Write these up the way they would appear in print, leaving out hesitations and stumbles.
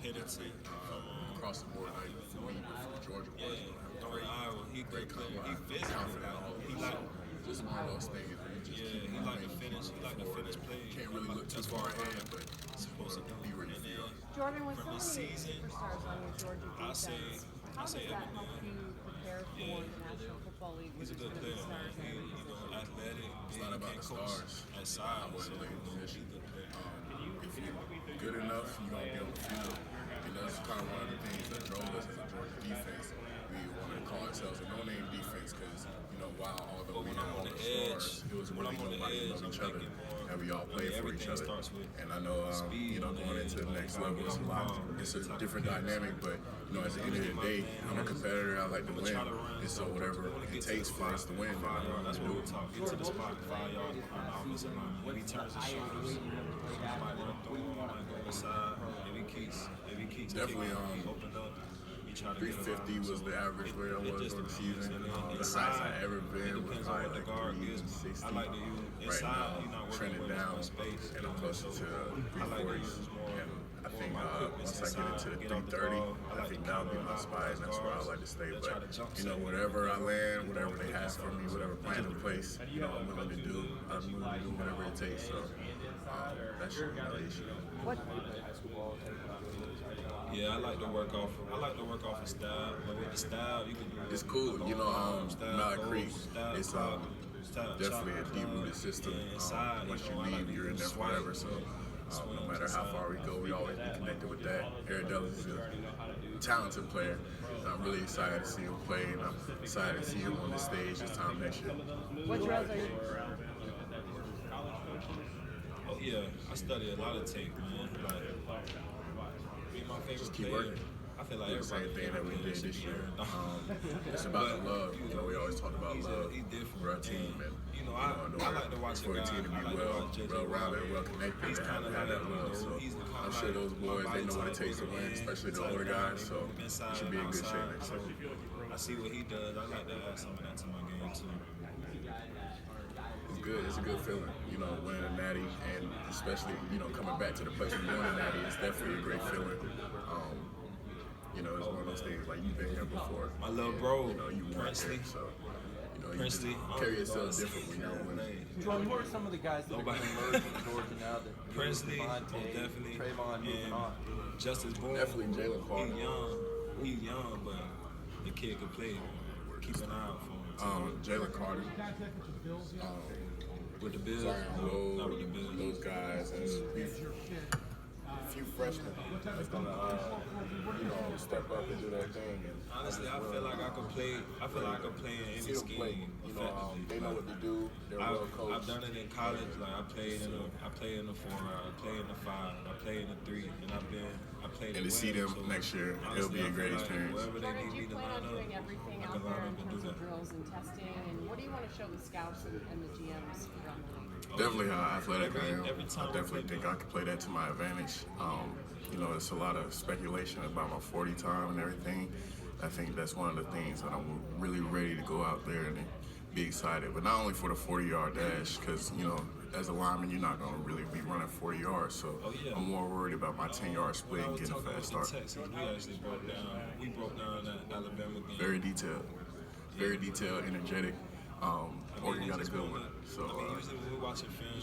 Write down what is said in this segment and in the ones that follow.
penitent across the board, like from Georgia boys, from Iowa. He great player. He physical. He like just one of those things where you just keep he like to finish. He like to finish plays. Can't really look too far ahead, but supposed to be ready for you. Jordan, with so From the many season, superstars on your Georgia defense, how does that Eminem. help you prepare for the National Football League? He's a good player. Athletic. It's not about the stars. At size. I wasn't playing position. If you're good enough, you're going to be on the field. And that's kind of one of the things that drove us as a Georgia defense. We wanted to call ourselves a no-name defense because, although we had all the stars, it was really nobody love each other. And we all played for each other. And I know, going into the next level, it's a different dynamic, but, at the end of the day, I'm a competitor. I like to win. And so whatever it takes for us to win, that's what we're talking. Get to the spot, 5 yards behind the offensive line. When he turns his shoulders, I might run through him, I might go inside. If he keeps definitely opened up. 350 was the average where I was on the season. The highest I ever been was like 360. I like to use inside. Right now, trending down, and I'm closer to 340s. And I think once I get into the 330, I think that'll be my spot, and that's where I like to stay. But whatever I land, whatever they have for me, whatever plan in place, I'm willing to do. I'm willing to do whatever it takes. So that shouldn't be no issue. Yeah, I like to work off a style, but with the style, you can do it's cool. Mile Creek, it's definitely a deep-rooted system. Once you leave, you're in there forever. So no matter how far we go, we always be connected with that. Eric Dulles is a talented player. I'm really excited to see him play, and I'm excited to see him on the stage this time next year. What drills are you? Oh yeah, I study a lot of tape, man. Be my favorite just keep player. working. I feel like the same thing that we did this year. It's about the love. We always talk about love for our team, and I like to watch for a team to be well-rounded, well-connected, and have that love. So I'm sure those boys, they know what it takes to win, especially the older guys. So we should be in good shape next year. I see what he does. I like to add some of that to my game too. It's good. It's a good feeling, winning a natty, and especially, coming back to the place we won a natty. It's definitely a great feeling. It's one of those things like you've been here before. My little bro, you weren't there, so Princely, you carry yourself different when you're winning. Jordan, who are some of the guys that are going to emerge in Georgia now that Princely, definitely, Trayvon moving on? Justice Bourne, definitely Jalen Carter. He's young, but the kid could play. Keep an eye out for him. Jalen Carter. With the Bills, not with the Bills. Those guys, and a few freshmen that's gonna step up and do their thing. And honestly, I feel like I could play. I feel like I could play in any scheme. They know what to do. They're well coached. I've done it in college. Like I played in the 4, I played in the 5, I played in the 3, and I played. And to see them next year, it'll be a great experience. Jordan, do you plan on doing everything out there in terms of drills and testing? And what do you want to show the scouts and the GMs around the league? Definitely how athletic I am. I definitely think I can play that to my advantage. It's a lot of speculation about my 40 time and everything. I think that's one of the things that I'm really ready to go out there and be excited. But not only for the 40-yard dash, because, as a lineman, you're not going to really be running 40 yards. So I'm more worried about my 10-yard split and getting a fast start. Texas, we actually broke down that Alabama game. Very detailed, energetic. Oregon got a good one. So usually when we're watching film,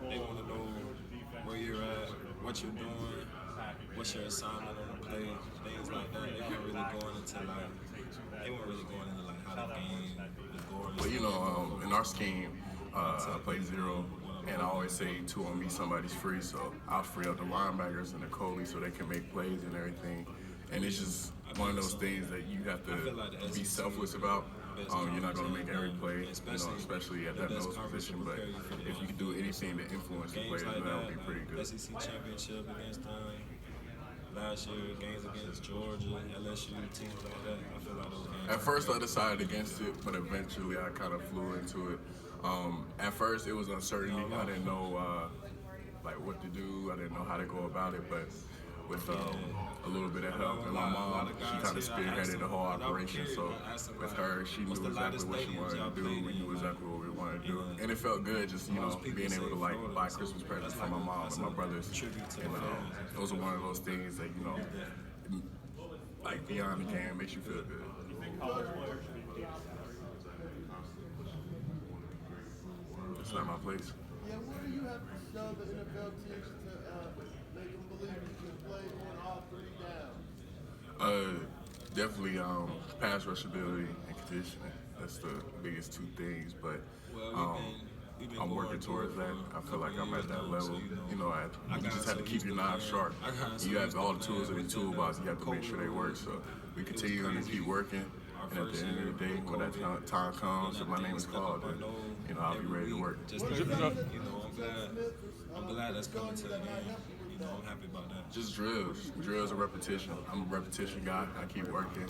they want to know where you're at, what you're doing, what's your assignment on the play, things like that. They weren't really going into how the game was going. Well, in our scheme, I play 0, and I always say 2 on me, somebody's free. So I'll free up the linebackers and the Coley so they can make plays and everything. And it's just one of those things that you have to be selfless about. You're not going to make every play, especially at that nose position. But if you can do anything to influence the play, then that would be pretty good. SEC championship against last year, games against Georgia, LSU, teams like that. I feel like those games. At first, I decided against it, but eventually, I kind of flew into it. At first, it was uncertainty. I didn't know what to do. I didn't know how to go about it, but with a little bit of help and my mom, she kind of spearheaded the whole operation. So with her, she knew exactly what she wanted to do. We knew exactly what we wanted wanted to do. And it felt good just, being able to like buy Christmas presents for my mom and my brothers. And those are one of those things that, like beyond the game makes you feel good. It's not my place. Yeah, what do you have to show the NFL teams to make them believe you can play on all 3 downs? Definitely pass rush ability and conditioning. That's the biggest 2 things, but I'm working towards that. I feel like I'm at that level. You just have to keep your knives sharp. You have all the tools in the toolbox. You have to make sure they work. So we continue to keep working. And at the end of the day, when that time comes and my name is called, then I'll be ready to work. I'm glad that's coming to an end. I'm happy about that. Just drills and repetition. I'm a repetition guy. I keep working,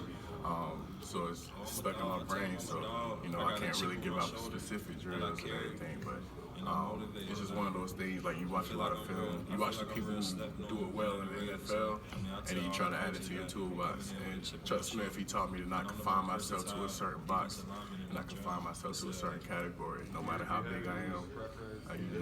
so it's stuck in my brain. So I can't really give out specific drills and everything, but it's just one of those things. Like you watch a lot of film, you watch the people who do it well in the NFL, and then you try to add it to your toolbox. And Chuck Smith, he taught me to not confine myself to a certain box, and I confine myself to a certain category. No matter how big I am, you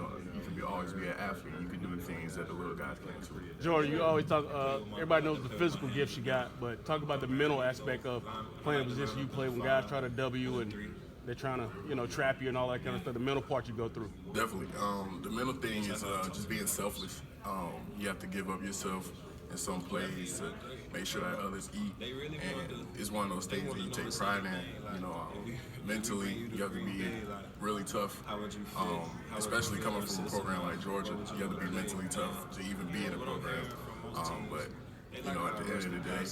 can always be an athlete. You can do the things that the little guys can't do. Jordan, you always talk. Everybody knows the physical gifts you got, but talk about the mental aspect of playing the position you play when guys try to W and they're trying to, trap you and all that kind of stuff. The mental part you go through. Definitely. The mental thing is just being selfless. You have to give up yourself in some plays to make sure that others eat. And it's one of those things that you take pride in. Mentally, you have to be really tough. Especially coming from a program like Georgia, you have to be mentally tough to even be in a program. But at the end of the day,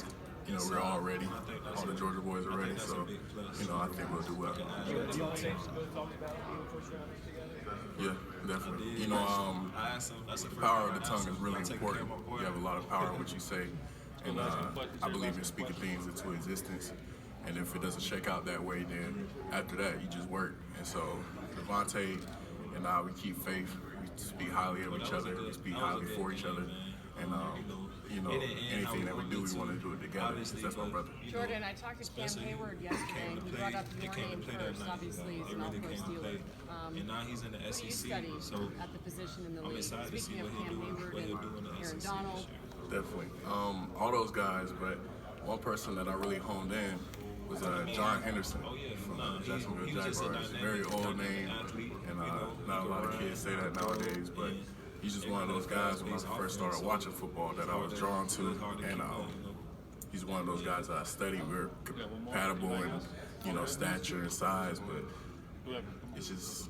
we're all ready. All the Georgia boys are ready, so I think we'll do well. Yeah, definitely. The power of the tongue is really important. You have a lot of power in what you say, and I believe in speaking things into existence. And if it doesn't shake out that way, then after that, you just work. And so, Devontae and I, we keep faith. We speak highly of each other. We speak highly for each other. And anything that we do, we want to do it together. That's my brother. Jordan, I talked to Cam Hayward yesterday. He brought up your name first. Obviously, he's an all-pro Steeler. And now he's in the What do you SEC. study So at the position in the league? excited to see Speaking of what Cam he'll do, Hayward what he'll do in and the Aaron SEC Donald. this year. Definitely. All those guys, but one person that I really honed in was John Henderson from Jacksonville Jaguars. Very old name, and not a lot of kids say that nowadays, but he's just one of those guys when I first started watching football that I was drawn to, and he's one of those guys that I study. We're compatible in stature and size, but it's just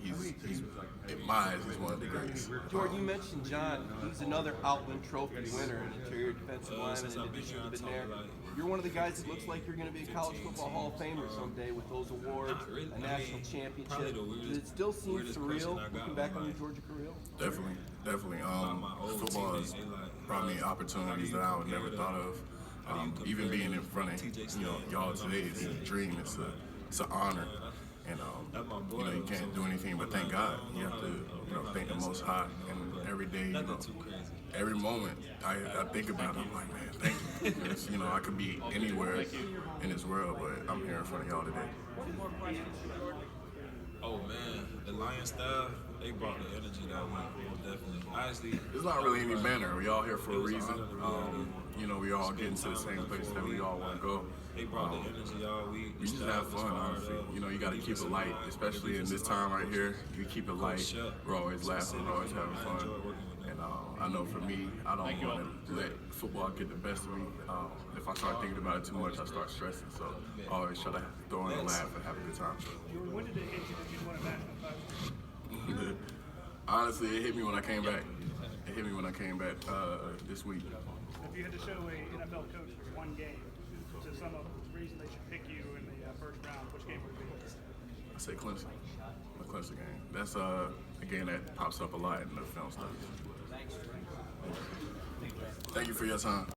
he's in my eyes, he's one of the greats. Jordan, you mentioned John. He's another Outland Trophy winner, an interior defensive lineman in addition to been there. You're one of the guys that looks like you're going to be a college football Hall of Famer someday with those awards, a national championship. Does it still seem surreal looking back on your Georgia career? Definitely. Football has brought me opportunities that I would never thought of. Even being in front of y'all today is a dream. It's an honor. And you can't do anything but thank God. You have to thank the Most High. And every day, every moment I think about it, I'm like, man, thank you. Because, I could be anywhere in this world, but I'm here in front of y'all today. Oh man, the Lions staff, they brought the energy that week, definitely. Honestly, it's not really any banner. We all here for a reason. We all getting to the same place that we all want to go. They brought the energy all week. We just have fun, honestly. You got to keep it light, especially in this time right here. You keep it light. We're always laughing. We're always having fun. And I know for me, I don't want to let football get the best of me. If I start thinking about it too much, I start stressing. So I always try to throw in a laugh and have a good time. When did it hit you that you won a national title? Honestly, it hit me when I came back. This week. If you had to show a NFL coach one game to sum up the reason they should pick you in the first round, which game would it be? I say Clemson. The Clemson game. That's a game that pops up a lot in the film studies. Thank you for your time.